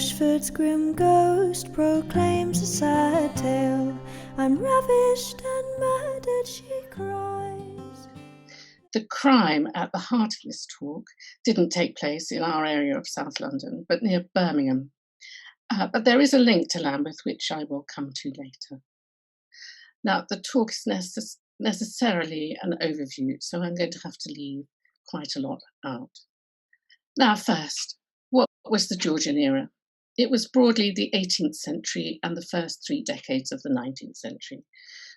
Ashford's grim ghost proclaims a sad tale. I'm ravished and murdered, she cries. The crime at the heart of this talk didn't take place in our area of South London, but near Birmingham. But there is a link to Lambeth, which I will come to later. Now, the talk is necessarily an overview, so I'm going to have to leave quite a lot out. Now, first, what was the Georgian era? It was broadly the 18th century and the first 3 decades of the 19th century,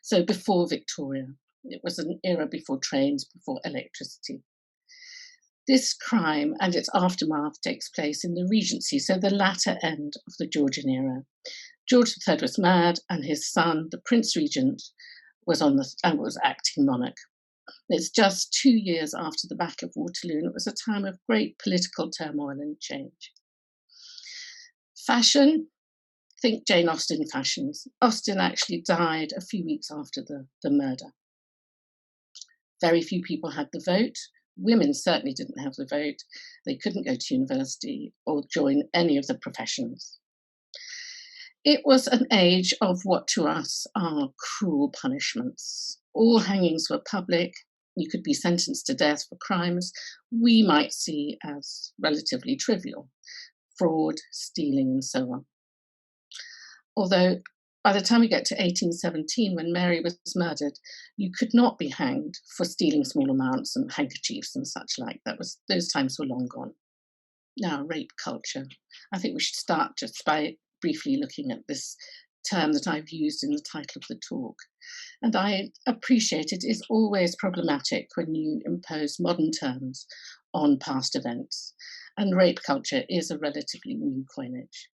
so before Victoria. It was an era before trains, before electricity. This crime and its aftermath takes place in the Regency, so the latter end of the Georgian era. George III was mad, and his son, the Prince Regent, was acting monarch. It's just 2 years after the Battle of Waterloo, and it was a time of great political turmoil and change. Fashion, think Jane Austen fashions. Austen actually died a few weeks after the murder. Very few people had the vote. Women certainly didn't have the vote. They couldn't go to university or join any of the professions. It was an age of what to us are cruel punishments. All hangings were public. You could be sentenced to death for crimes we might see as relatively trivial: fraud, stealing, and so on. Although by the time we get to 1817, when Mary was murdered, you could not be hanged for stealing small amounts and handkerchiefs and such like. Those times were long gone. Now, rape culture. I think we should start just by briefly looking at this term that I've used in the title of the talk. And I appreciate it is always problematic when you impose modern terms on past events. And rape culture is a relatively new coinage.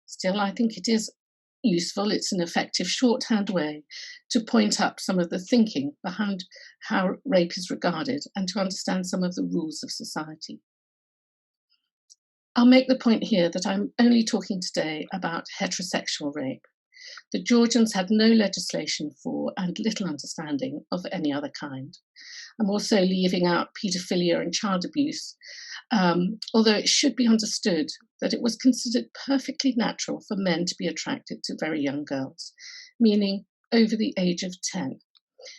Still, I think it is useful. It's an effective shorthand way to point up some of the thinking behind how rape is regarded and to understand some of the rules of society. I'll make the point here that I'm only talking today about heterosexual rape. The Georgians had no legislation for and little understanding of any other kind. I'm also leaving out paedophilia and child abuse, although it should be understood that it was considered perfectly natural for men to be attracted to very young girls, meaning over the age of 10,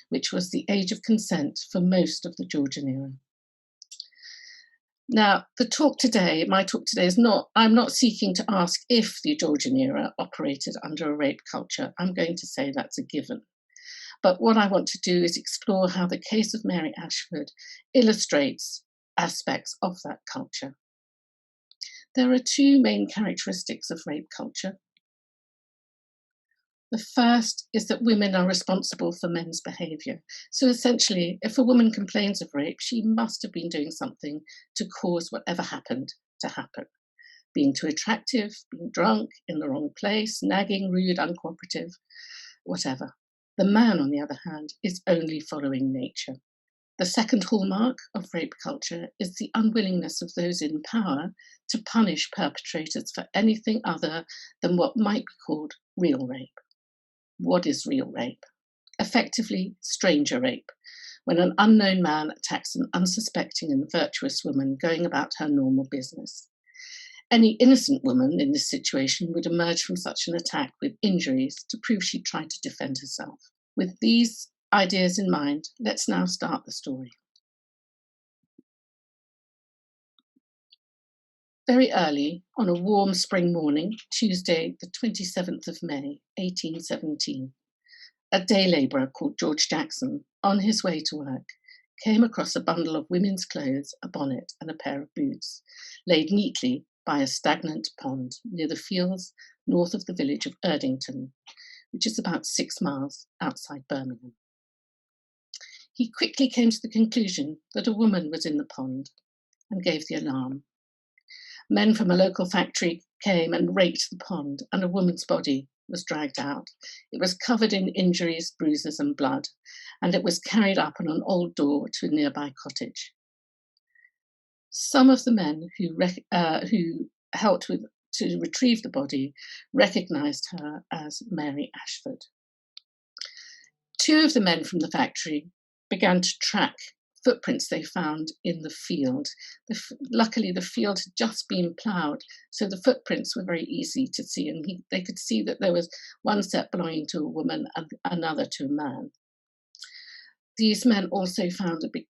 which was the age of consent for most of the Georgian era. Now, my talk today is not, I'm not seeking to ask if the Georgian era operated under a rape culture. I'm going to say that's a given. But what I want to do is explore how the case of Mary Ashford illustrates aspects of that culture. There are 2 main characteristics of rape culture. The first is that women are responsible for men's behaviour. So essentially, if a woman complains of rape, she must have been doing something to cause whatever happened to happen. Being too attractive, being drunk, in the wrong place, nagging, rude, uncooperative, whatever. The man, on the other hand, is only following nature. The second hallmark of rape culture is the unwillingness of those in power to punish perpetrators for anything other than what might be called real rape. What is real rape? Effectively, stranger rape, when an unknown man attacks an unsuspecting and virtuous woman going about her normal business. Any innocent woman in this situation would emerge from such an attack with injuries to prove she tried to defend herself. With these ideas in mind, let's now start the story. Very early, on a warm spring morning, Tuesday, the 27th of May, 1817, a day labourer called George Jackson, on his way to work, came across a bundle of women's clothes, a bonnet and a pair of boots, laid neatly by a stagnant pond near the fields north of the village of Erdington, which is about 6 miles outside Birmingham. He quickly came to the conclusion that a woman was in the pond and gave the alarm. Men from a local factory came and raked the pond, and a woman's body was dragged out. It was covered in injuries, bruises, and blood, and it was carried up on an old door to a nearby cottage. Some of the men who helped to retrieve the body recognised her as Mary Ashford. 2 of the men from the factory began to track footprints they found in the field. Luckily, the field had just been ploughed, so the footprints were very easy to see, and they could see that there was one set belonging to a woman and another to a man. These men also found a big,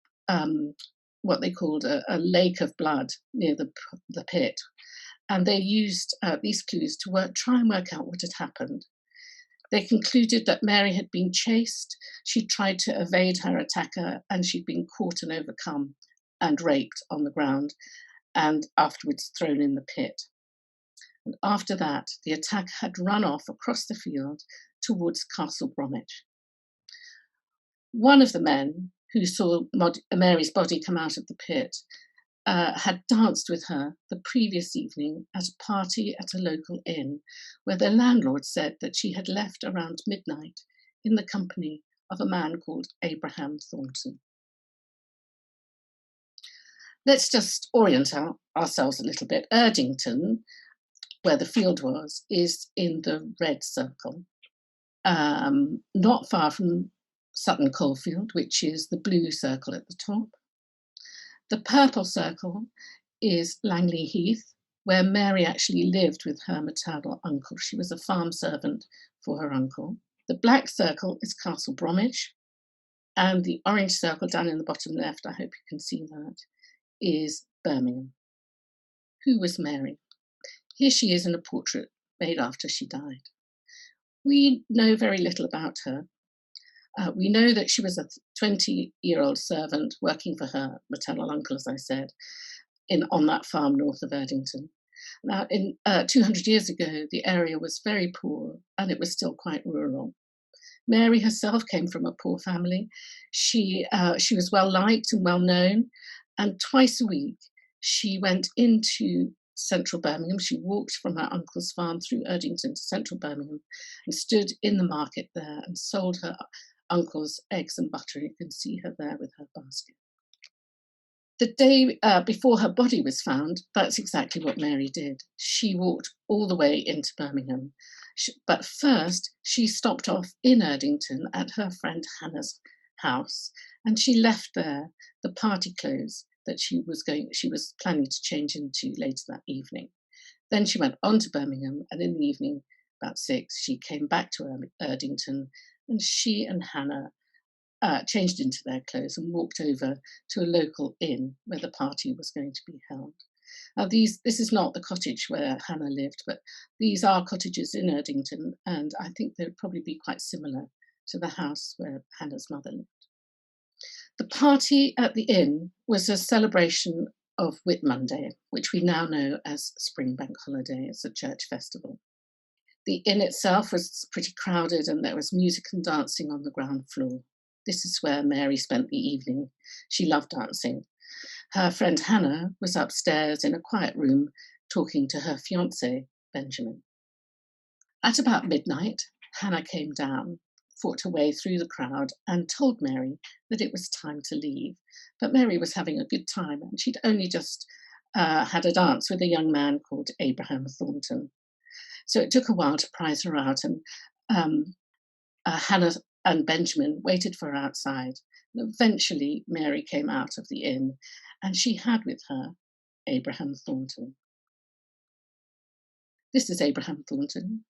what they called a lake of blood near the pit, and they used these clues to try and work out what had happened. They concluded that Mary had been chased, she'd tried to evade her attacker, and she'd been caught and overcome and raped on the ground, and afterwards thrown in the pit. And after that, the attacker had run off across the field towards Castle Bromwich. One of the men who saw Mary's body come out of the pit had danced with her the previous evening at a party at a local inn, where the landlord said that she had left around midnight in the company of a man called Abraham Thornton. Let's just orient ourselves a little bit. Erdington, where the field was, is in the red circle, not far from Sutton Coldfield, which is the blue circle at the top. The purple circle is Langley Heath, where Mary actually lived with her maternal uncle. She was a farm servant for her uncle. The black circle is Castle Bromwich, and the orange circle down in the bottom left, I hope you can see that, is Birmingham. Who was Mary? Here she is in a portrait made after she died. We know very little about her. We know that she was a 20-year-old servant working for her maternal uncle, as I said, on that farm north of Erdington. Now, 200 years ago, the area was very poor and it was still quite rural. Mary herself came from a poor family. She was well liked and well known, and twice a week she went into central Birmingham. She walked from her uncle's farm through Erdington to central Birmingham and stood in the market there and sold her uncle's eggs and butter. You can see her there with her basket. The day before her body was found, that's exactly what Mary did. She walked all the way into Birmingham. But first, she stopped off in Erdington at her friend Hannah's house, and she left there the party clothes that she was planning to change into later that evening. Then she went on to Birmingham, and in the evening, about 6, she came back to Erdington, and she and Hannah changed into their clothes and walked over to a local inn where the party was going to be held. Now, this is not the cottage where Hannah lived, but these are cottages in Erdington, and I think they would probably be quite similar to the house where Hannah's mother lived. The party at the inn was a celebration of Whit Monday, which we now know as Spring Bank Holiday. It's a church festival. The inn itself was pretty crowded, and there was music and dancing on the ground floor. This is where Mary spent the evening. She loved dancing. Her friend Hannah was upstairs in a quiet room talking to her fiancé, Benjamin. At about midnight, Hannah came down, fought her way through the crowd, and told Mary that it was time to leave. But Mary was having a good time, and she'd only just had a dance with a young man called Abraham Thornton. So it took a while to prize her out, and Hannah and Benjamin waited for her outside. And eventually, Mary came out of the inn, and she had with her Abraham Thornton. This is Abraham Thornton.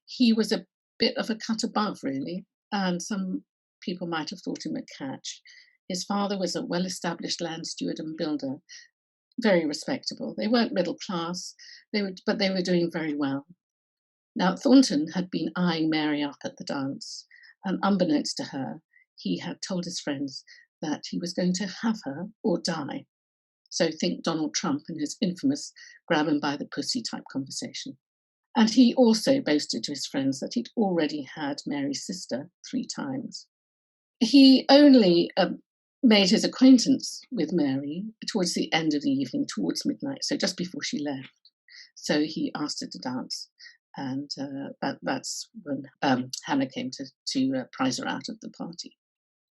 He was a bit of a cut above, really, and some people might have thought him a catch. His father was a well-established land steward and builder, very respectable. They weren't middle class, but they were doing very well. Now, Thornton had been eyeing Mary up at the dance, and unbeknownst to her, he had told his friends that he was going to have her or die. So think Donald Trump and his infamous grab him by the pussy type conversation. And he also boasted to his friends that he'd already had Mary's sister 3 times. He only made his acquaintance with Mary towards the end of the evening, towards midnight, so just before she left. So he asked her to dance, and that's when Hannah came to prize her out of the party.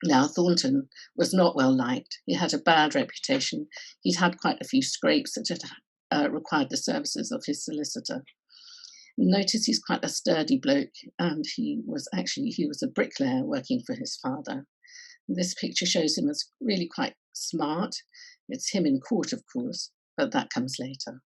Now, Thornton was not well liked. He had a bad reputation. He'd had quite a few scrapes that had required the services of his solicitor. Notice he's quite a sturdy bloke, and he was a bricklayer working for his father. This picture shows him as really quite smart. It's him in court, of course, but that comes later.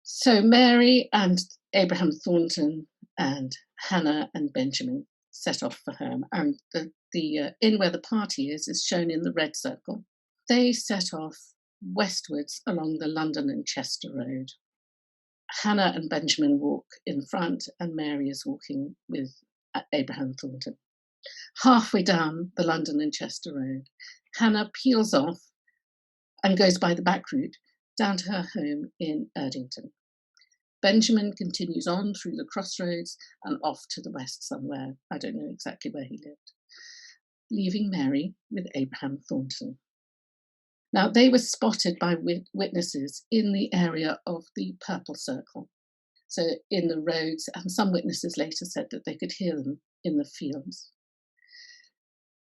So Mary and Abraham Thornton and Hannah and Benjamin set off for home, and the inn where the party is shown in the red circle. They set off westwards along the London and Chester road. Hannah and Benjamin walk in front, and Mary is walking with Abraham Thornton. Halfway down the London and Chester road, Hannah peels off and goes by the back route down to her home in Erdington. Benjamin continues on through the crossroads and off to the west somewhere. I don't know exactly where he lived, leaving Mary with Abraham Thornton. Now, they were spotted by witnesses in the area of the Purple Circle, so in the roads, and some witnesses later said that they could hear them in the fields.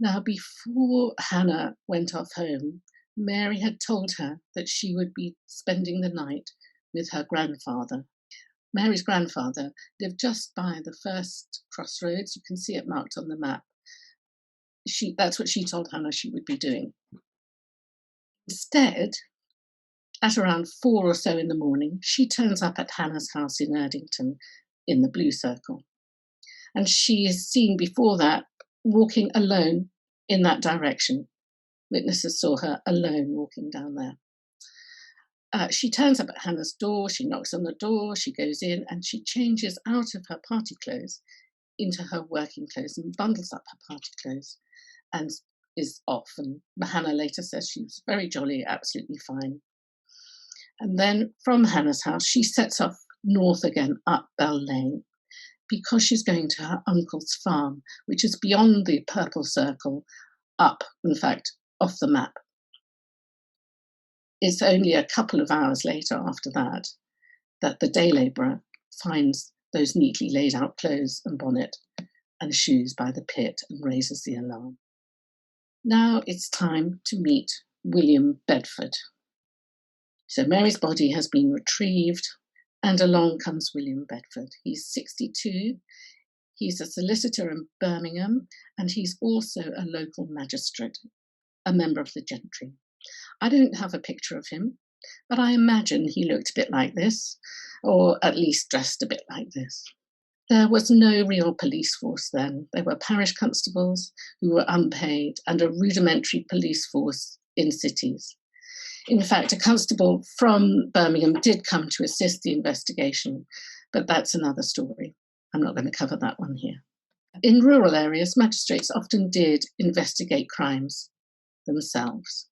Now, before Hannah went off home, Mary had told her that she would be spending the night with her grandfather. Mary's grandfather lived just by the first crossroads. You can see it marked on the map. That's what she told Hannah she would be doing. Instead, at around 4 or so in the morning, she turns up at Hannah's house in Erdington in the blue circle. And she is seen before that walking alone in that direction. Witnesses saw her alone walking down there. She turns up at Hannah's door, she knocks on the door, she goes in, and she changes out of her party clothes into her working clothes and bundles up her party clothes and is off. And Hannah later says she was very jolly, absolutely fine. And then from Hannah's house, she sets off north again up Bell Lane because she's going to her uncle's farm, which is beyond the Purple Circle, up, in fact, off the map. It's only a couple of hours later after that the day labourer finds those neatly laid out clothes and bonnet and shoes by the pit and raises the alarm. Now it's time to meet William Bedford. So Mary's body has been retrieved, and along comes William Bedford. He's 62. He's a solicitor in Birmingham, and he's also a local magistrate, a member of the gentry. I don't have a picture of him, but I imagine he looked a bit like this, or at least dressed a bit like this. There was no real police force then. There were parish constables who were unpaid and a rudimentary police force in cities. In fact, a constable from Birmingham did come to assist the investigation, but that's another story. I'm not going to cover that one here. In rural areas, magistrates often did investigate crimes themselves.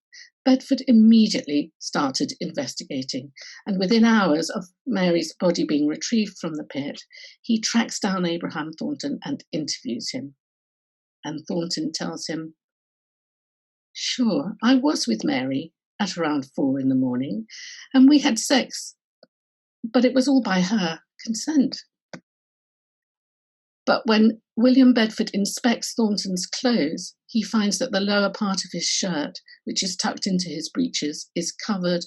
Bedford immediately started investigating, and within hours of Mary's body being retrieved from the pit, he tracks down Abraham Thornton and interviews him. And Thornton tells him, "Sure, I was with Mary at around 4 in the morning, and we had sex, but it was all by her consent." But when William Bedford inspects Thornton's clothes, he finds that the lower part of his shirt, which is tucked into his breeches, is covered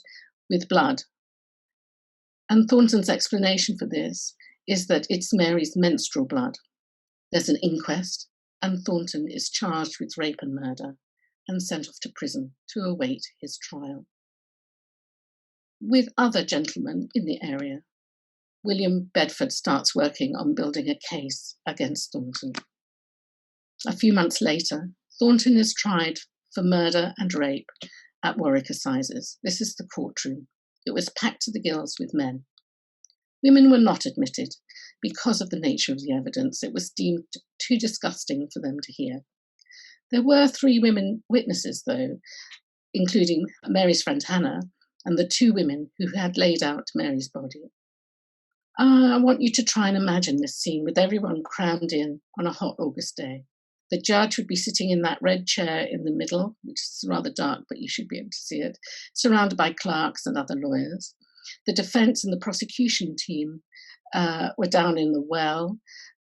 with blood. And Thornton's explanation for this is that it's Mary's menstrual blood. There's an inquest, and Thornton is charged with rape and murder and sent off to prison to await his trial. With other gentlemen in the area, William Bedford starts working on building a case against Thornton. A few months later, Thornton is tried for murder and rape at Warwick Assizes. This is the courtroom. It was packed to the gills with men. Women were not admitted because of the nature of the evidence. It was deemed too disgusting for them to hear. There were 3 women witnesses, though, including Mary's friend Hannah and the 2 women who had laid out Mary's body. I want you to try and imagine this scene with everyone crammed in on a hot August day. The judge would be sitting in that red chair in the middle, which is rather dark, but you should be able to see it, surrounded by clerks and other lawyers. The defence and the prosecution team were down in the well.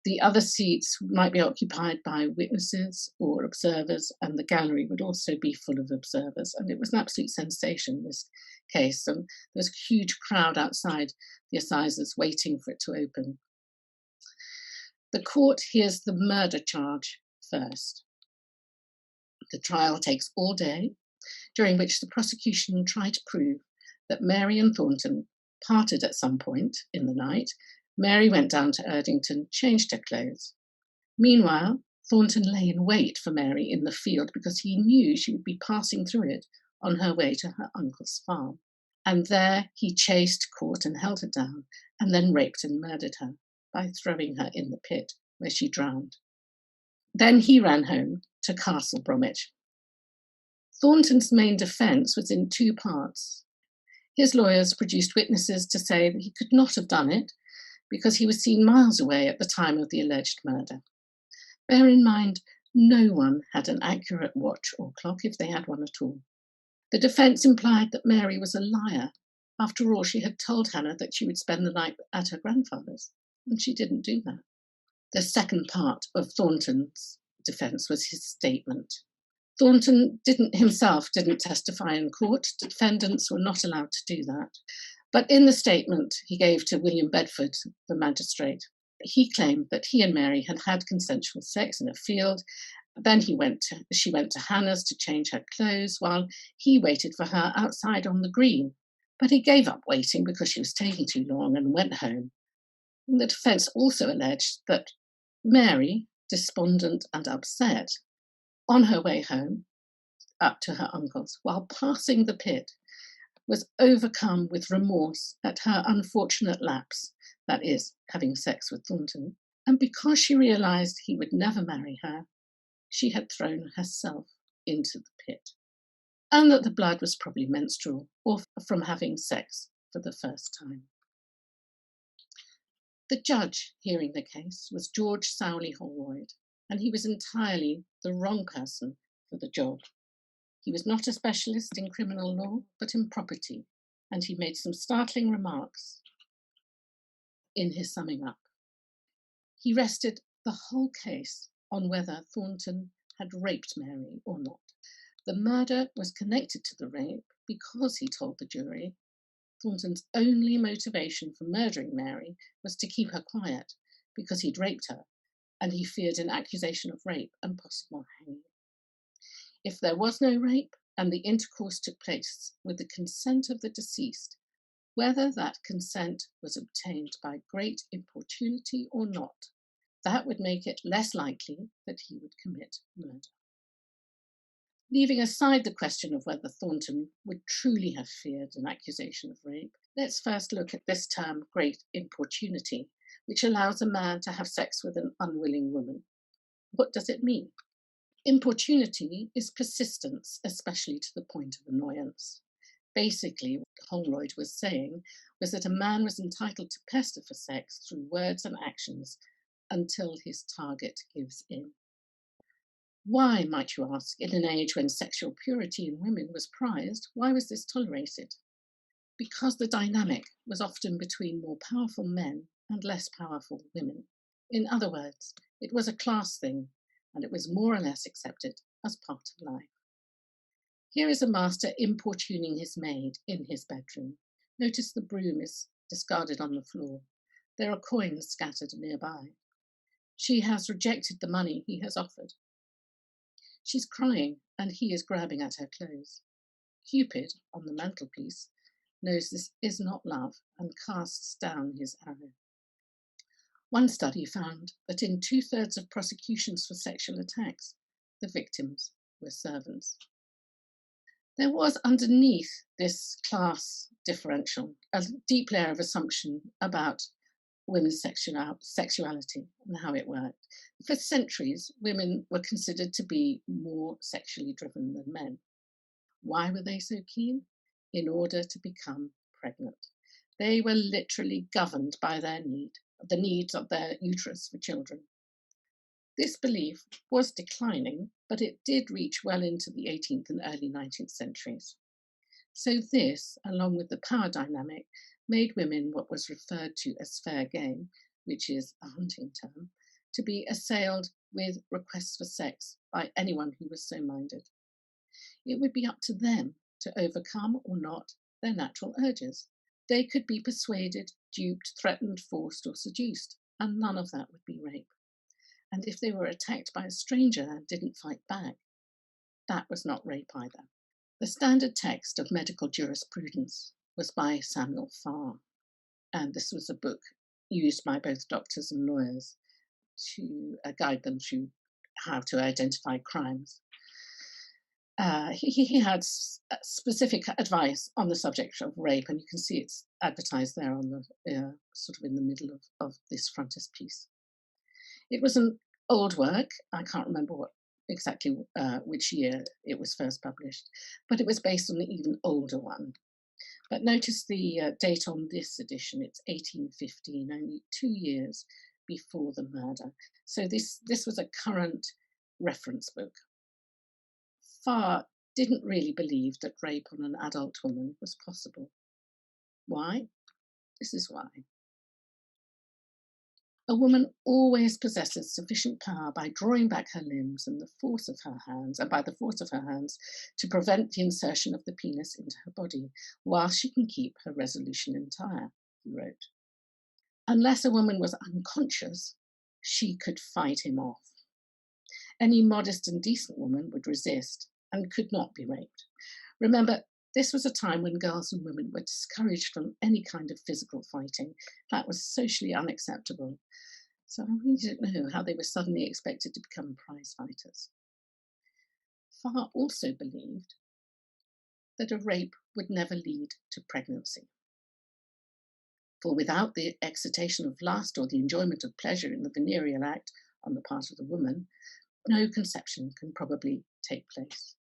The other seats might be occupied by witnesses or observers, and the gallery would also be full of observers. And it was an absolute sensation, this case. And there was a huge crowd outside the assizes waiting for it to open. The court hears the murder charge first. The trial takes all day. during which the prosecution tried to prove that Mary and Thornton parted at some point in the night. Mary went down to Erdington, changed her clothes. Meanwhile, Thornton lay in wait for Mary in the field because he knew she would be passing through it on her way to her uncle's farm. And there he chased, caught, and held her down, and then raped and murdered her by throwing her in the pit, where she drowned. Then he ran home to Castle Bromwich. Thornton's main defence was in two parts. His lawyers produced witnesses to say that he could not have done it because he was seen miles away at the time of the alleged murder. Bear in mind, no one had an accurate watch or clock if they had one at all. The defence implied that Mary was a liar. After all, she had told Hannah that she would spend the night at her grandfather's, and she didn't do that. The second part of Thornton's defence was his statement. Thornton himself didn't testify in court. Defendants were not allowed to do that. But in the statement he gave to William Bedford, the magistrate, he claimed that he and Mary had had consensual sex in a field. Then she went to Hannah's to change her clothes while he waited for her outside on the green. But he gave up waiting because she was taking too long and went home. And the defence also alleged that Mary, despondent and upset, on her way home up to her uncle's, while passing the pit, was overcome with remorse at her unfortunate lapse, that is, having sex with Thornton, and because she realised he would never marry her, she had thrown herself into the pit, and that the blood was probably menstrual or from having sex for the first time. The judge hearing the case was George Sowley Holroyd, and he was entirely the wrong person for the job. He was not a specialist in criminal law, but in property, and he made some startling remarks in his summing up. He rested the whole case on whether Thornton had raped Mary or not. The murder was connected to the rape because, he told the jury, Thornton's only motivation for murdering Mary was to keep her quiet because he'd raped her, and he feared an accusation of rape and possible hanging. If there was no rape and the intercourse took place with the consent of the deceased, whether that consent was obtained by great importunity or not, that would make it less likely that he would commit murder. Leaving aside the question of whether Thornton would truly have feared an accusation of rape, let's first look at this term, great importunity, which allows a man to have sex with an unwilling woman. What does it mean? Importunity is persistence, especially to the point of annoyance. Basically, what Holroyd was saying was that a man was entitled to pester for sex through words and actions until his target gives in. Why, might you ask, in an age when sexual purity in women was prized, why was this tolerated? Because the dynamic was often between more powerful men and less powerful women. In other words, it was a class thing, and it was more or less accepted as part of life. Here is a master importuning his maid in his bedroom. Notice the broom is discarded on the floor. There are coins scattered nearby. She has rejected the money he has offered. She's crying, and he is grabbing at her clothes. Cupid, on the mantelpiece, knows this is not love and casts down his arrow. One study found that in 2/3 of prosecutions for sexual attacks, the victims were servants. There was underneath this class differential a deep layer of assumption about women's sexuality and how it worked. For centuries, women were considered to be more sexually driven than men. Why were they so keen? In order to become pregnant. They were literally governed by the needs of their uterus for children. This belief was declining, but it did reach well into the 18th and early 19th centuries. So this, along with the power dynamic, made women what was referred to as fair game, which is a hunting term, to be assailed with requests for sex by anyone who was so minded. It would be up to them to overcome or not their natural urges. They could be persuaded, duped, threatened, forced, or seduced, and none of that would be rape. And if they were attacked by a stranger and didn't fight back, that was not rape either. The standard text of medical jurisprudence was by Samuel Farr, and this was a book used by both doctors and lawyers to guide them through how to identify crimes. He had specific advice on the subject of rape, and you can see it's advertised there on the sort of in the middle of this frontispiece. It was an old work. I can't remember exactly which year it was first published, but it was based on an even older one. But notice the date on this edition, it's 1815, only 2 years before the murder. So this was a current reference book. Farr didn't really believe that rape on an adult woman was possible. Why? This is why. A woman always possesses sufficient power by drawing back her limbs and by the force of her hands, to prevent the insertion of the penis into her body, while she can keep her resolution entire, he wrote. Unless a woman was unconscious, she could fight him off. Any modest and decent woman would resist and could not be raped. Remember, this was a time when girls and women were discouraged from any kind of physical fighting. That was socially unacceptable. So I really don't know how they were suddenly expected to become prize fighters. Farr also believed that a rape would never lead to pregnancy. For without the excitation of lust or the enjoyment of pleasure in the venereal act on the part of the woman, no conception can probably take place.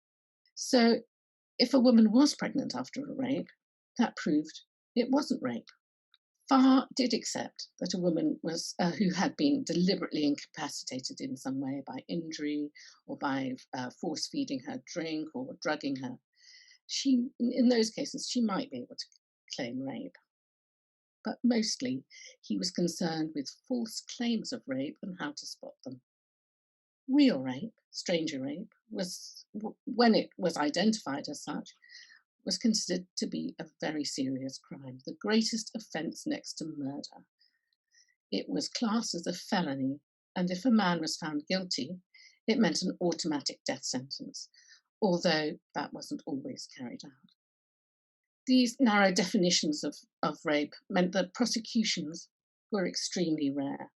So if a woman was pregnant after a rape, that proved it wasn't rape. Farr did accept that a woman was who had been deliberately incapacitated in some way by injury or by force feeding her drink or drugging her. In those cases, she might be able to claim rape. But mostly, he was concerned with false claims of rape and how to spot them. Real rape, stranger rape, when it was identified as such, was considered to be a very serious crime, the greatest offence next to murder. It was classed as a felony, and if a man was found guilty, it meant an automatic death sentence, although that wasn't always carried out. These narrow definitions of rape meant that prosecutions were extremely rare.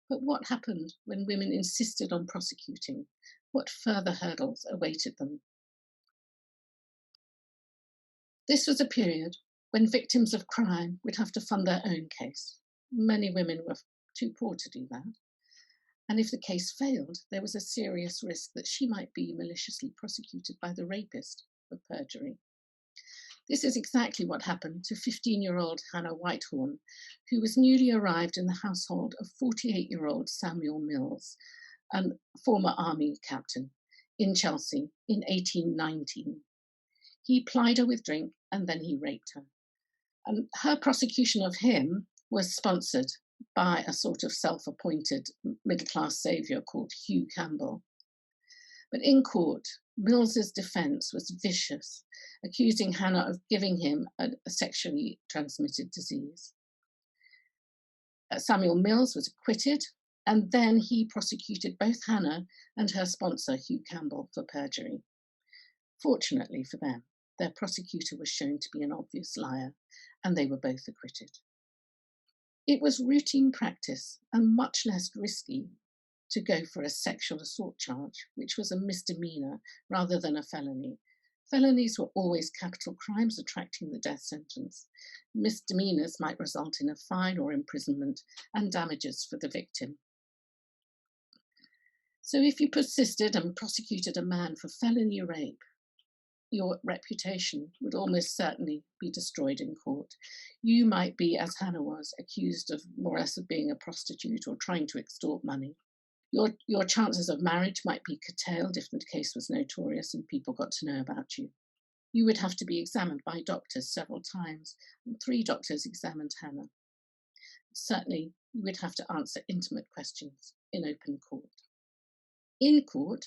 But what happened when women insisted on prosecuting? What further hurdles awaited them? This was a period when victims of crime would have to fund their own case. Many women were too poor to do that. And if the case failed, there was a serious risk that she might be maliciously prosecuted by the rapist for perjury. This is exactly what happened to 15-year-old Hannah Whitehorn, who was newly arrived in the household of 48-year-old Samuel Mills, a former army captain, in Chelsea in 1819. He plied her with drink and then he raped her. And her prosecution of him was sponsored by a sort of self-appointed middle-class saviour called Hugh Campbell. But in court, Mills's defence was vicious, accusing Hannah of giving him a sexually transmitted disease. Samuel Mills was acquitted, and then he prosecuted both Hannah and her sponsor, Hugh Campbell, for perjury. Fortunately for them, their prosecutor was shown to be an obvious liar, and they were both acquitted. It was routine practice and much less risky to go for a sexual assault charge, which was a misdemeanor rather than a felony. Felonies were always capital crimes attracting the death sentence. Misdemeanors might result in a fine or imprisonment and damages for the victim. So if you persisted and prosecuted a man for felony rape, your reputation would almost certainly be destroyed in court. You might be, as Hannah was, accused of more or less of being a prostitute or trying to extort money. Your chances of marriage might be curtailed if the case was notorious and people got to know about you. You would have to be examined by doctors several times, and 3 doctors examined Hannah. Certainly, you would have to answer intimate questions in open court. In court,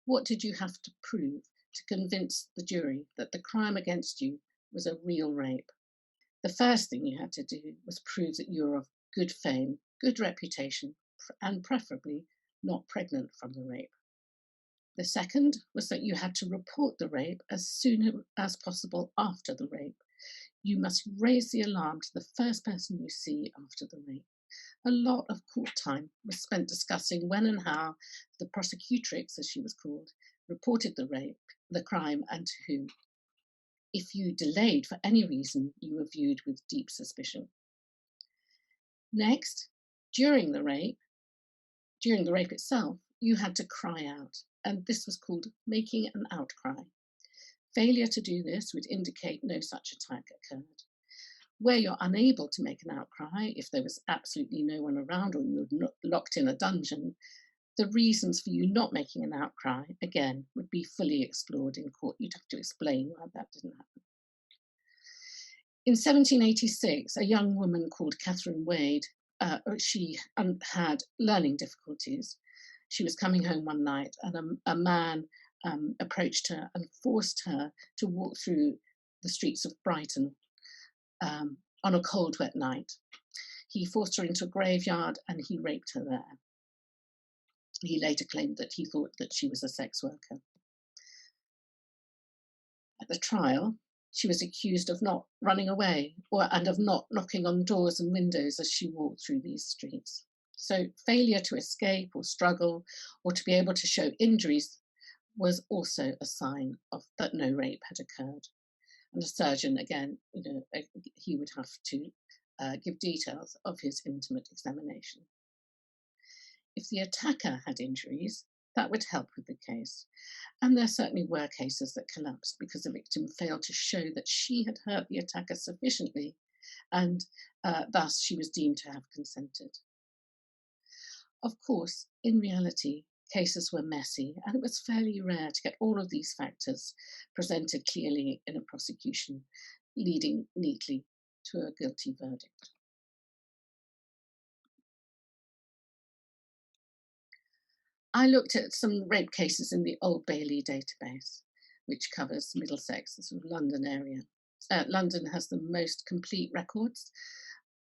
what did you have to prove to convince the jury that the crime against you was a real rape? The first thing you had to do was prove that you were of good fame, good reputation, and preferably not pregnant from the rape. The second was that you had to report the rape as soon as possible after the rape. You must raise the alarm to the first person you see after the rape. A lot of court time was spent discussing when and how the prosecutrix, as she was called, reported the rape, the crime, and to whom. If you delayed for any reason, you were viewed with deep suspicion. Next, during the rape itself, you had to cry out, and this was called making an outcry. Failure to do this would indicate no such attack occurred. Where you're unable to make an outcry, if there was absolutely no one around or you were locked in a dungeon, the reasons for you not making an outcry, again, would be fully explored in court. You'd have to explain why that didn't happen. In 1786, a young woman called Catherine Wade, she had learning difficulties. She was coming home one night and a man approached her and forced her to walk through the streets of Brighton on a cold, wet night. He forced her into a graveyard and he raped her there. He later claimed that he thought that she was a sex worker. At the trial, she was accused of not running away and of not knocking on doors and windows as she walked through these streets. So failure to escape or struggle or to be able to show injuries was also a sign of that no rape had occurred. And the surgeon, again, he would have to give details of his intimate examination. If the attacker had injuries, that would help with the case. And there certainly were cases that collapsed because the victim failed to show that she had hurt the attacker sufficiently, and thus she was deemed to have consented. Of course, in reality, cases were messy, and it was fairly rare to get all of these factors presented clearly in a prosecution, leading neatly to a guilty verdict. I looked at some rape cases in the Old Bailey database, which covers Middlesex, the sort of London area. London has the most complete records.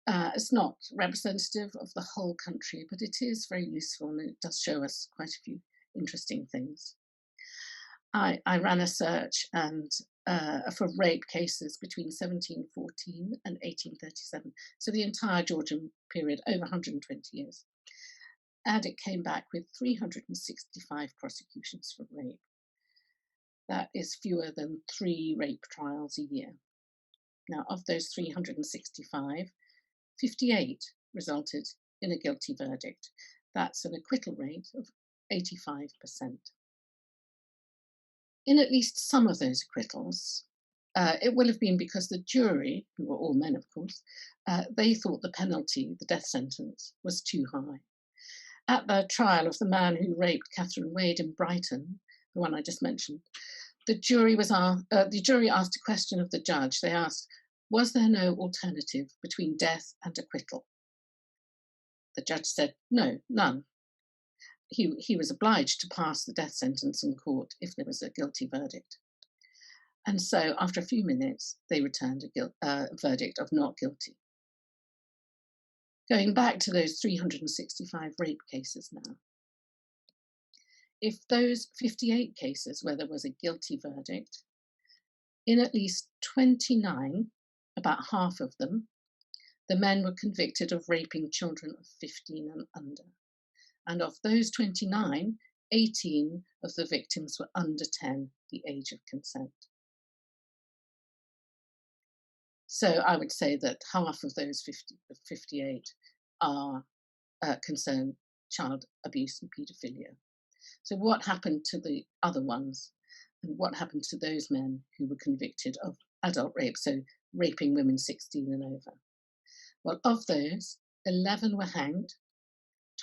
It's not representative of the whole country, but it is very useful and it does show us quite a few interesting things. I ran a search and for rape cases between 1714 and 1837, so the entire Georgian period, over 120 years. And it came back with 365 prosecutions for rape. That is fewer than 3 rape trials a year. Now, of those 365, 58 resulted in a guilty verdict. That's an acquittal rate of 85%. In at least some of those acquittals, it will have been because the jury, who were all men, of course, they thought the penalty, the death sentence, was too high. At the trial of the man who raped Catherine Wade in Brighton, the one I just mentioned, the jury asked a question of the judge. They asked, was there no alternative between death and acquittal? The judge said, no, none. He was obliged to pass the death sentence in court if there was a guilty verdict. And so after a few minutes, they returned a verdict of not guilty. Going back to those 365 rape cases now, if those 58 cases where there was a guilty verdict, in at least 29, about half of them, the men were convicted of raping children of 15 and under. And of those 29, 18 of the victims were under 10, the age of consent. So I would say that half of those 58 are concern child abuse and paedophilia. So what happened to the other ones? And what happened to those men who were convicted of adult rape, so raping women 16 and over? Well, of those, 11 were hanged,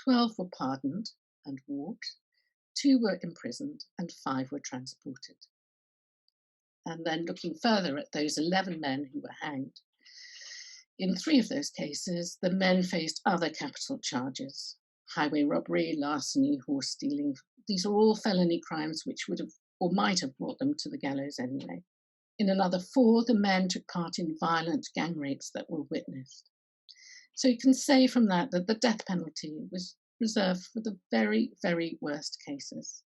12 were pardoned and walked, 2 were imprisoned, and 5 were transported. And then looking further at those 11 men who were hanged, in 3 of those cases, the men faced other capital charges: highway robbery, larceny, horse stealing. These are all felony crimes which would have or might have brought them to the gallows anyway. In another 4, the men took part in violent gang rapes that were witnessed. So you can say from that that the death penalty was reserved for the very, very worst cases.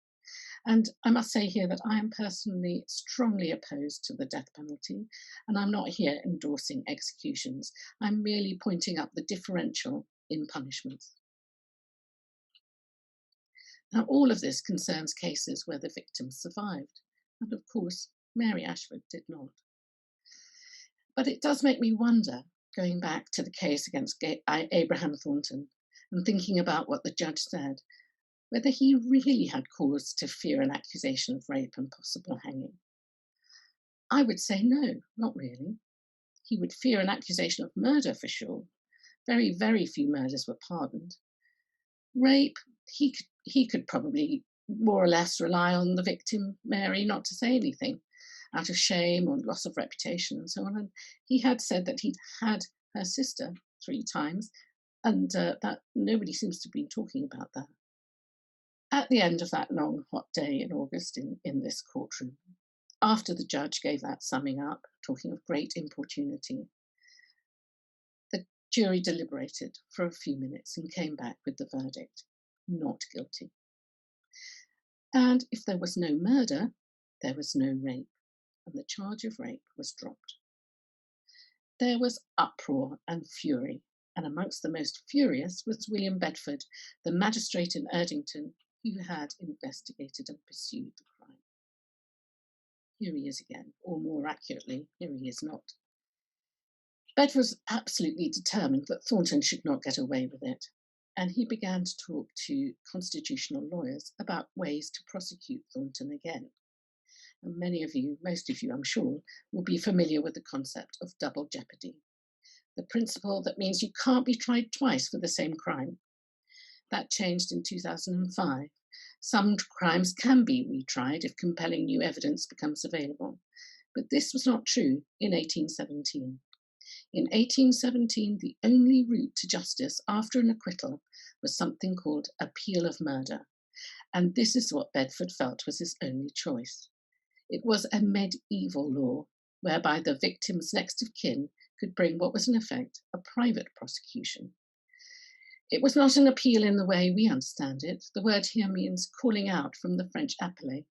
And I must say here that I am personally strongly opposed to the death penalty, and I'm not here endorsing executions. I'm merely pointing up the differential in punishments. Now, all of this concerns cases where the victims survived, and of course, Mary Ashford did not. But it does make me wonder, going back to the case against Abraham Thornton and thinking about what the judge said, whether he really had cause to fear an accusation of rape and possible hanging. I would say no, not really. He would fear an accusation of murder for sure. Very, very few murders were pardoned. Rape, he could probably more or less rely on the victim, Mary, not to say anything out of shame or loss of reputation and so on. And he had said that he'd had her sister 3 times, and that nobody seems to be talking about that. At the end of that long, hot day in August in this courtroom, after the judge gave that summing up, talking of great importunity, the jury deliberated for a few minutes and came back with the verdict, not guilty. And if there was no murder, there was no rape, and the charge of rape was dropped. There was uproar and fury, and amongst the most furious was William Bedford, the magistrate in Erdington, who had investigated and pursued the crime. Here he is again, or more accurately, here he is not. Bedford was absolutely determined that Thornton should not get away with it, and he began to talk to constitutional lawyers about ways to prosecute Thornton again. And many of you, most of you, I'm sure, will be familiar with the concept of double jeopardy, the principle that means you can't be tried twice for the same crime. That changed in 2005. Some crimes can be retried if compelling new evidence becomes available, but this was not true in 1817. In 1817, the only route to justice after an acquittal was something called appeal of murder, and this is what Bedford felt was his only choice. It was a medieval law whereby the victim's next of kin could bring what was in effect a private prosecution. It was not an appeal in the way we understand it. The word here means calling out from the French appelé.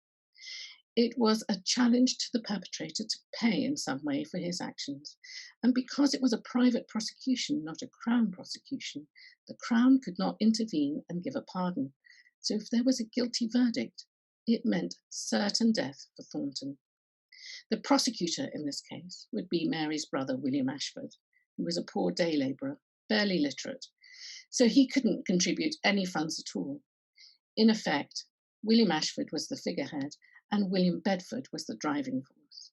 It was a challenge to the perpetrator to pay in some way for his actions. And because it was a private prosecution, not a Crown prosecution, the Crown could not intervene and give a pardon. So if there was a guilty verdict, it meant certain death for Thornton. The prosecutor in this case would be Mary's brother, William Ashford, who was a poor day labourer, barely literate, so he couldn't contribute any funds at all. In effect, William Ashford was the figurehead and William Bedford was the driving force.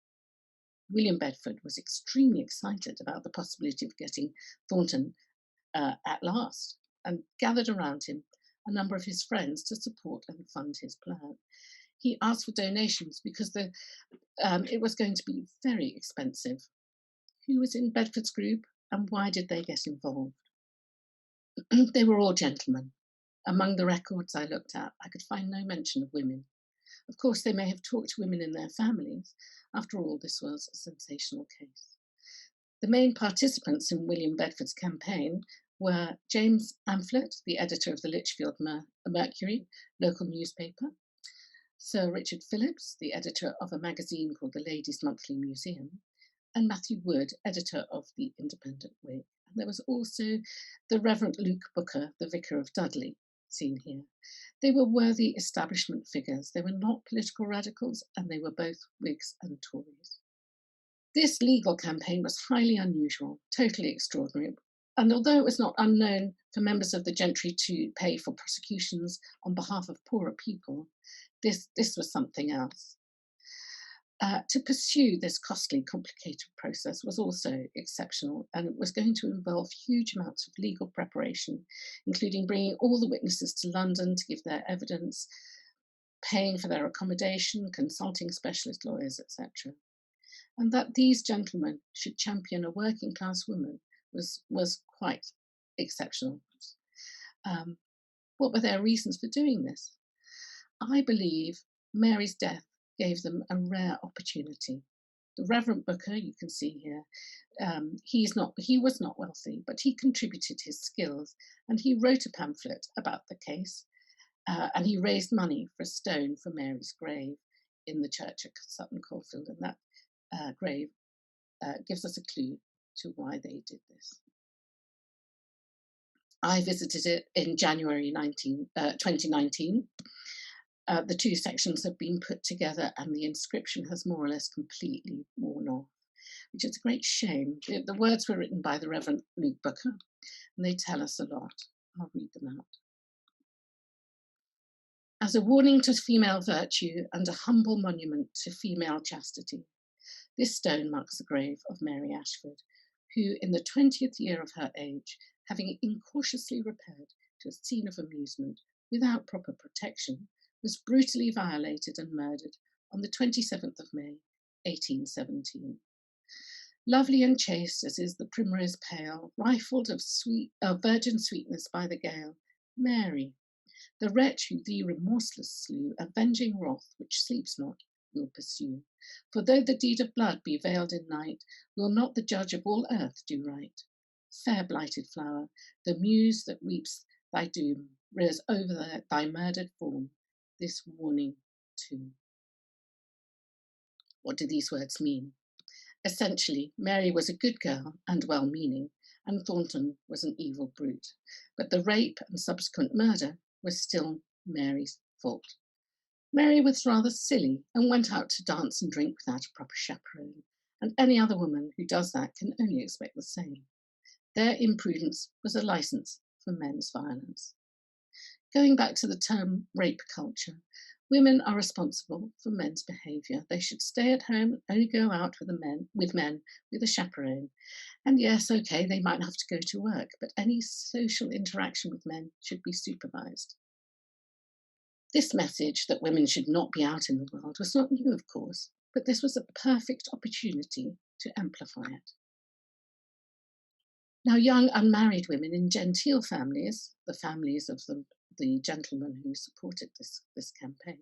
William Bedford was extremely excited about the possibility of getting Thornton at last and gathered around him a number of his friends to support and fund his plan. He asked for donations because it was going to be very expensive. Who was in Bedford's group and why did they get involved? They were all gentlemen. Among the records I looked at, I could find no mention of women. Of course, they may have talked to women in their families. After all, this was a sensational case. The main participants in William Bedford's campaign were James Amphlett, the editor of the Lichfield Mercury, local newspaper, Sir Richard Phillips, the editor of a magazine called the Ladies' Monthly Museum, and Matthew Wood, editor of the Independent Whig. And there was also the Reverend Luke Booker, the Vicar of Dudley, seen here. They were worthy establishment figures. They were not political radicals, and they were both Whigs and Tories. This legal campaign was highly unusual, totally extraordinary, and although it was not unknown for members of the gentry to pay for prosecutions on behalf of poorer people, this was something else. To pursue this costly, complicated process was also exceptional, and it was going to involve huge amounts of legal preparation, including bringing all the witnesses to London to give their evidence, paying for their accommodation, consulting specialist lawyers, etc. And that these gentlemen should champion a working class woman was quite exceptional. What were their reasons for doing this? I believe Mary's death gave them a rare opportunity. The Reverend Booker, you can see here, he was not wealthy, but he contributed his skills and he wrote a pamphlet about the case and he raised money for a stone for Mary's grave in the church at Sutton Coldfield, and that grave gives us a clue to why they did this. I visited it in January 2019. The two sections have been put together and the inscription has more or less completely worn off, which is a great shame. The words were written by the Reverend Luke Booker, and they tell us a lot. I'll read them out. As a warning to female virtue and a humble monument to female chastity, this stone marks the grave of Mary Ashford, who, in the 20th year of her age, having incautiously repaired to a scene of amusement without proper protection, was brutally violated and murdered on the 27th of May, 1817. Lovely and chaste as is the primrose pale, rifled of virgin sweetness by the gale, Mary, the wretch who thee remorseless slew, avenging wrath which sleeps not, will pursue. For though the deed of blood be veiled in night, will not the judge of all earth do right? Fair blighted flower, the muse that weeps thy doom rears over thy murdered form this warning too. What do these words mean? Essentially, Mary was a good girl and well-meaning, and Thornton was an evil brute. But the rape and subsequent murder was still Mary's fault. Mary was rather silly and went out to dance and drink without a proper chaperone, and any other woman who does that can only expect the same. Their imprudence was a license for men's violence. Going back to the term rape culture, women are responsible for men's behaviour. They should stay at home and only go out with men with a chaperone. And yes, okay, they might have to go to work, but any social interaction with men should be supervised. This message that women should not be out in the world was not new, of course, but this was a perfect opportunity to amplify it. Now, young unmarried women in genteel families, the families of the gentlemen who supported this campaign,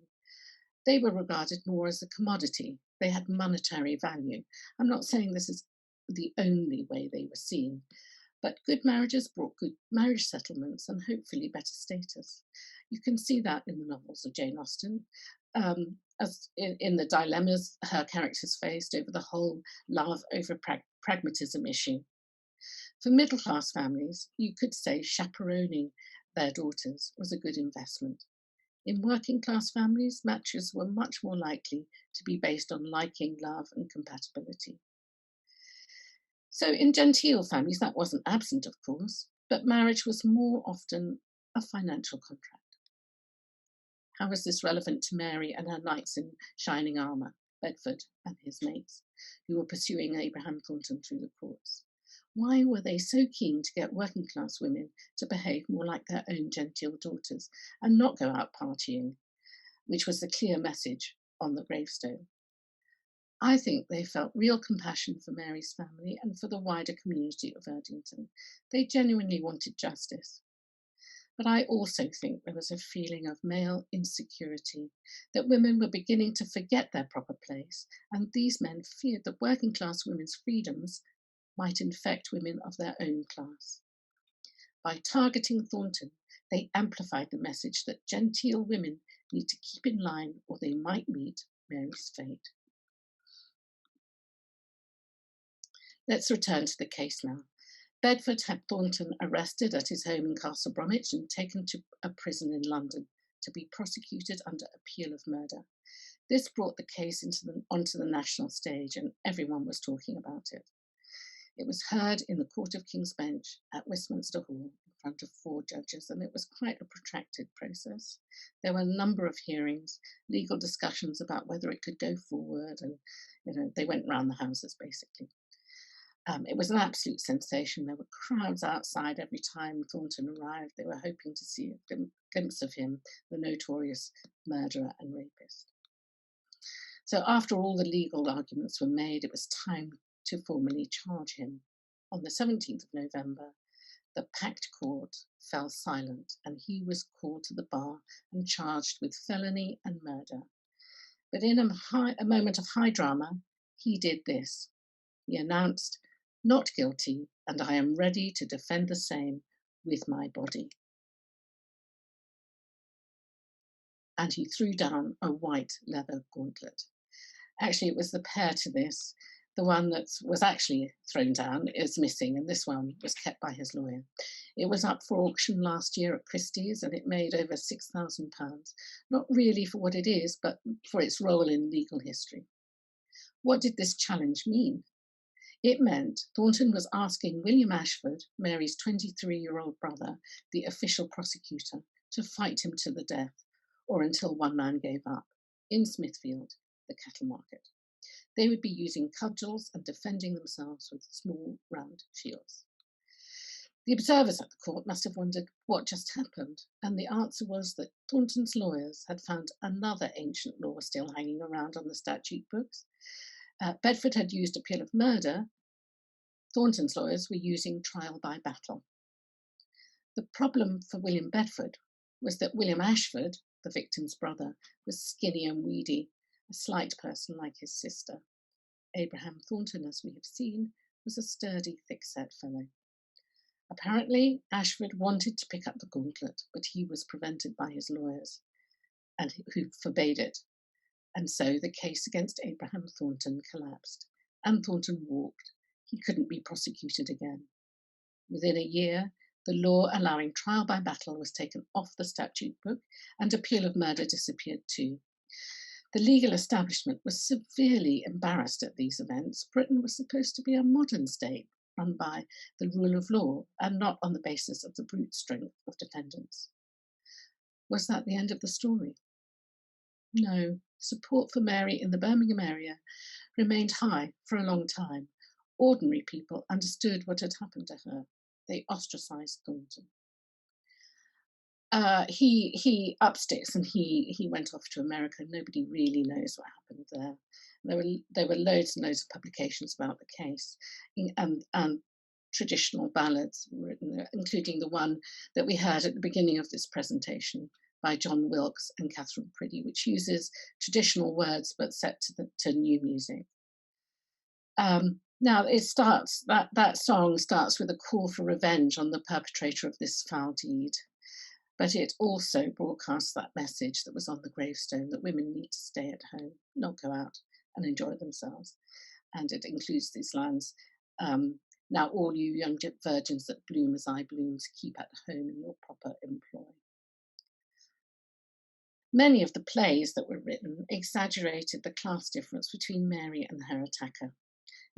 they were regarded more as a commodity. They had monetary value. I'm not saying this is the only way they were seen, but good marriages brought good marriage settlements and hopefully better status. You can see that in the novels of Jane Austen, as in the dilemmas her characters faced over the whole love over pragmatism issue. For middle-class families, you could say chaperoning their daughters was a good investment. In working-class families, matches were much more likely to be based on liking, love, and compatibility. So in genteel families, that wasn't absent, of course, but marriage was more often a financial contract. How was this relevant to Mary and her knights in shining armour, Bedford and his mates, who were pursuing Abraham Thornton through the courts? Why were they so keen to get working-class women to behave more like their own genteel daughters and not go out partying, which was the clear message on the gravestone? I think they felt real compassion for Mary's family and for the wider community of Erdington. They genuinely wanted justice. But I also think there was a feeling of male insecurity, that women were beginning to forget their proper place, and these men feared that working-class women's freedoms might infect women of their own class. By targeting Thornton, they amplified the message that genteel women need to keep in line or they might meet Mary's fate. Let's return to the case now. Bedford had Thornton arrested at his home in Castle Bromwich and taken to a prison in London to be prosecuted under appeal of murder. This brought the case onto the national stage and everyone was talking about it. It was heard in the Court of King's Bench at Westminster Hall in front of 4 judges, and it was quite a protracted process. There were a number of hearings, legal discussions about whether it could go forward, and they went round the houses basically. It was an absolute sensation. There were crowds outside every time Thornton arrived. They were hoping to see a glimpse of him, the notorious murderer and rapist. So after all the legal arguments were made, it was time to formally charge him. On the 17th of November, the packed court fell silent and he was called to the bar and charged with felony and murder. But in a moment of high drama, he did this. He announced, "Not guilty, and I am ready to defend the same with my body." and he threw down a white leather gauntlet. Actually, it was the pair to this. The one that was actually thrown down is missing, and this one was kept by his lawyer. It was up for auction last year at Christie's, and it made over £6,000, not really for what it is, but for its role in legal history. What did this challenge mean? It meant Thornton was asking William Ashford, Mary's 23-year-old brother, the official prosecutor, to fight him to the death, or until one man gave up, in Smithfield, the cattle market. They would be using cudgels and defending themselves with small round shields. The observers at the court must have wondered what just happened, and the answer was that Thornton's lawyers had found another ancient law still hanging around on the statute books. Bedford had used appeal of murder. Thornton's lawyers were using trial by battle. The problem for William Bedford was that William Ashford, the victim's brother, was skinny and weedy, a slight person like his sister. Abraham Thornton, as we have seen, was a sturdy, thick-set fellow. Apparently, Ashford wanted to pick up the gauntlet, but he was prevented by his lawyers, and who forbade it. And so the case against Abraham Thornton collapsed, and Thornton walked. He couldn't be prosecuted again. Within a year, the law allowing trial by battle was taken off the statute book, and appeal of murder disappeared too. The legal establishment was severely embarrassed at these events. Britain was supposed to be a modern state run by the rule of law and not on the basis of the brute strength of defendants. Was that the end of the story? No. Support for Mary in the Birmingham area remained high for a long time. Ordinary people understood what had happened to her. They ostracised Thornton. He up sticks and he went off to America. Nobody really knows what happened there. There were loads and loads of publications about the case, and traditional ballads written there, including the one that we heard at the beginning of this presentation by John Wilkes and Catherine Priddy, which uses traditional words but set to new music. Now it starts, that song starts with a call for revenge on the perpetrator of this foul deed, but it also broadcasts that message that was on the gravestone, that women need to stay at home, not go out and enjoy themselves. And it includes these lines, now all you young virgins that bloom as I blooms, keep at home in your proper employ. Many of the plays that were written exaggerated the class difference between Mary and her attacker,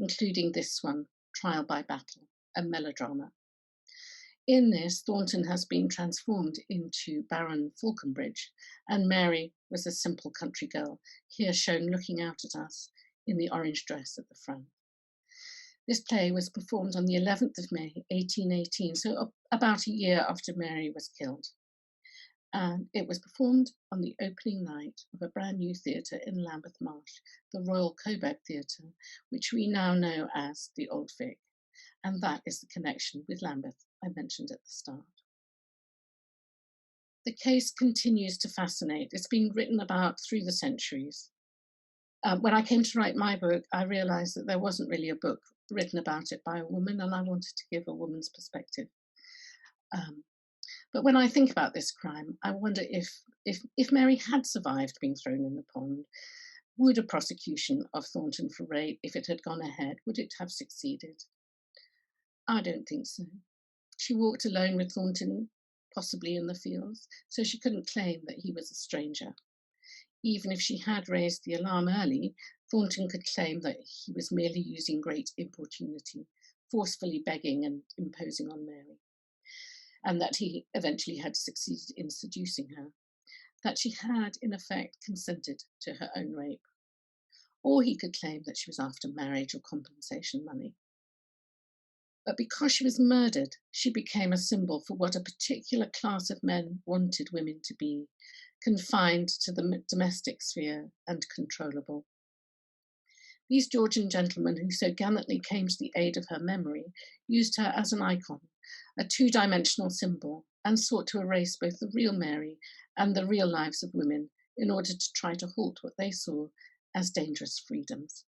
including this one, Trial by Battle, a melodrama. In this, Thornton has been transformed into Baron Falconbridge, and Mary was a simple country girl, here shown looking out at us in the orange dress at the front. This play was performed on the 11th of May, 1818, so about a year after Mary was killed. And it was performed on the opening night of a brand new theatre in Lambeth Marsh, the Royal Coburg Theatre, which we now know as the Old Vic. And that is the connection with Lambeth I mentioned at the start. The case continues to fascinate. It's been written about through the centuries. When I came to write my book, I realised that there wasn't really a book written about it by a woman, and I wanted to give a woman's perspective. But when I think about this crime, I wonder if Mary had survived being thrown in the pond, would a prosecution of Thornton for rape, if it had gone ahead, would it have succeeded? I don't think so. She walked alone with Thornton, possibly in the fields, so she couldn't claim that he was a stranger. Even if she had raised the alarm early, Thornton could claim that he was merely using great importunity, forcefully begging and imposing on Mary, and that he eventually had succeeded in seducing her, that she had, in effect, consented to her own rape. Or he could claim that she was after marriage or compensation money. But because she was murdered, she became a symbol for what a particular class of men wanted women to be, confined to the domestic sphere and controllable. These Georgian gentlemen who so gallantly came to the aid of her memory used her as an icon, a two-dimensional symbol, and sought to erase both the real Mary and the real lives of women in order to try to halt what they saw as dangerous freedoms.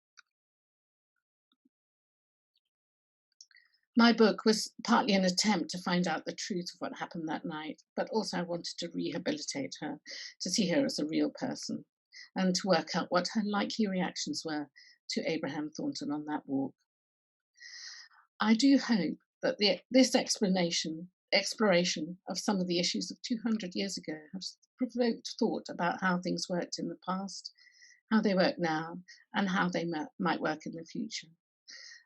My book was partly an attempt to find out the truth of what happened that night, but also I wanted to rehabilitate her, to see her as a real person, and to work out what her likely reactions were to Abraham Thornton on that walk. I do hope that this exploration of some of the issues of 200 years ago has provoked thought about how things worked in the past, how they work now, and how they might work in the future.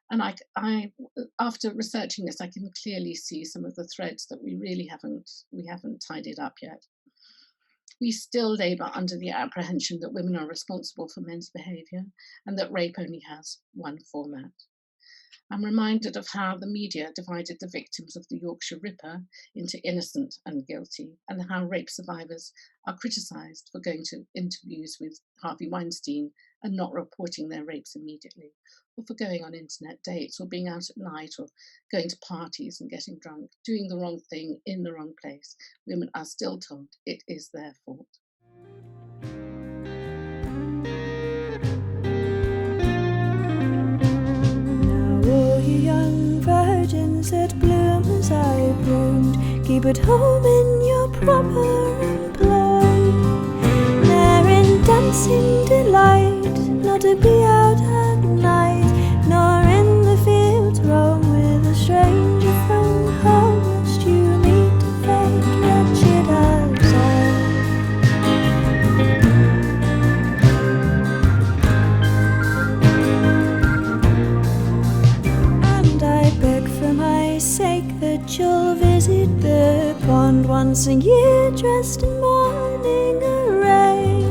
And I, after researching this, I can clearly see some of the threads that we haven't tidied up yet. We still labour under the apprehension that women are responsible for men's behaviour and that rape only has one format. I'm reminded of how the media divided the victims of the Yorkshire Ripper into innocent and guilty, and how rape survivors are criticised for going to interviews with Harvey Weinstein and not reporting their rapes immediately, or for going on internet dates, or being out at night, or going to parties and getting drunk, doing the wrong thing in the wrong place. Women are still told it is their fault. That bloom as I bloomed, keep at home in your proper employ. Therein dancing delight, not to be out at night, nor in the fields roam with a stranger from home, lest you meet a fate wretched as sake that you'll visit the pond once a year, dressed in morning array.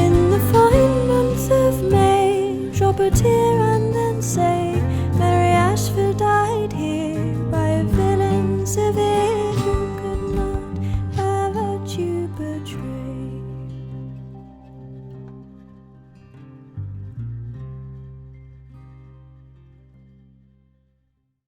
In the fine month of May, drop a tear and then say